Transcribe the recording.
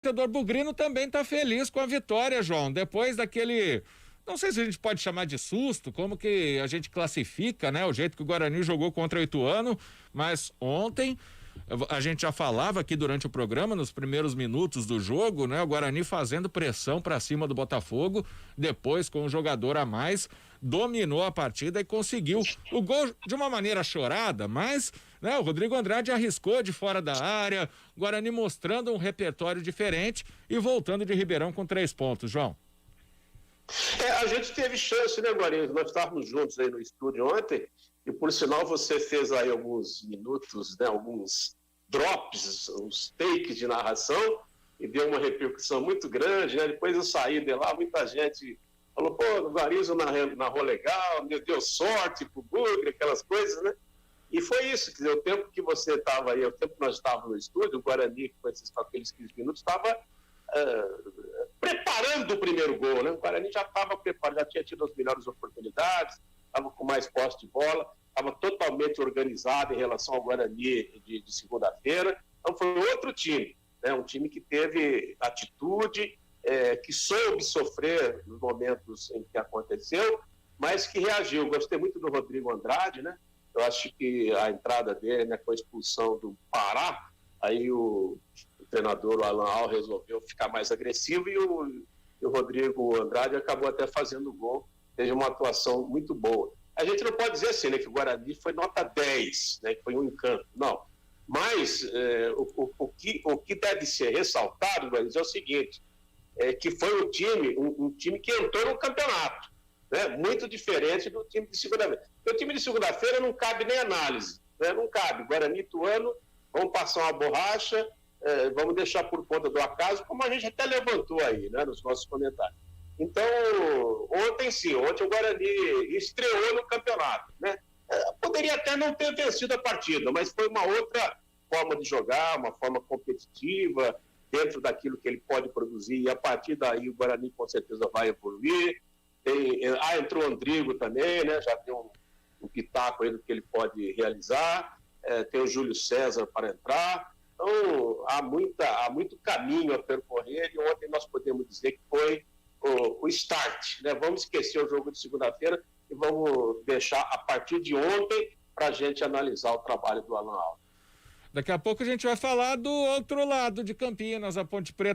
torcedor bugrino também está feliz com a vitória, João. Depois daquele, não sei se a gente pode chamar de susto, como que a gente classifica, né? O jeito que o Guarani jogou contra o Ituano, mas ontem a gente já falava aqui durante o programa, nos primeiros minutos do jogo, né? O Guarani fazendo pressão para cima do Botafogo, depois com um jogador a mais, dominou a partida e conseguiu o gol de uma maneira chorada, mas, né? O Rodrigo Andrade arriscou de fora da área, o Guarani mostrando um repertório diferente e voltando de Ribeirão com 3 pontos, João. A gente teve chance, né, Guarani? Nós estávamos juntos aí no estúdio ontem, e por sinal você fez aí alguns minutos, né, alguns drops, uns takes de narração, e deu uma repercussão muito grande, né? Depois eu saí de lá, muita gente falou, pô, o Guarizo narrou legal, deu sorte pro Bugre, aquelas coisas, né? E foi isso, quer dizer, o tempo que você estava aí, o tempo que nós estávamos no estúdio, o Guarani, com aqueles 15 minutos, estava preparando o primeiro gol, né? O Guarani já estava preparado, já tinha tido as melhores oportunidades, estava com mais posse de bola, estava totalmente organizado em relação ao Guarani de segunda-feira. Então foi outro time, né? Um time que teve atitude, que soube sofrer nos momentos em que aconteceu, mas que reagiu. Gostei muito do Rodrigo Andrade, né? Eu acho que a entrada dele, né, com a expulsão do Pará, aí o treinador, o Alan Al, resolveu ficar mais agressivo e o Rodrigo Andrade acabou até fazendo gol. Teve uma atuação muito boa. A gente não pode dizer assim, né, que o Guarani foi nota 10, né, que foi um encanto, não. Mas o que deve ser ressaltado, Guarani, é o seguinte, que foi um time que entrou no campeonato, né, muito diferente do time de segunda-feira. O time de segunda-feira não cabe nem análise, né, não cabe. Guarani e Ituano vão passar uma borracha, vamos deixar por conta do acaso, como a gente até levantou aí, né, nos nossos comentários. Então, ontem o Guarani estreou no campeonato, né? Poderia até não ter vencido a partida, mas foi uma outra forma de jogar, uma forma competitiva, dentro daquilo que ele pode produzir, e a partir daí o Guarani com certeza vai evoluir. Entrou o Andrigo também, né? Já deu um pitaco aí do que ele pode realizar, tem o Júlio César para entrar. Então, há muito caminho a percorrer, e ontem nós podemos dizer que foi o start, né? Vamos esquecer o jogo de segunda-feira e vamos deixar a partir de ontem para a gente analisar o trabalho do Alan Alves. Daqui a pouco a gente vai falar do outro lado de Campinas, a Ponte Preta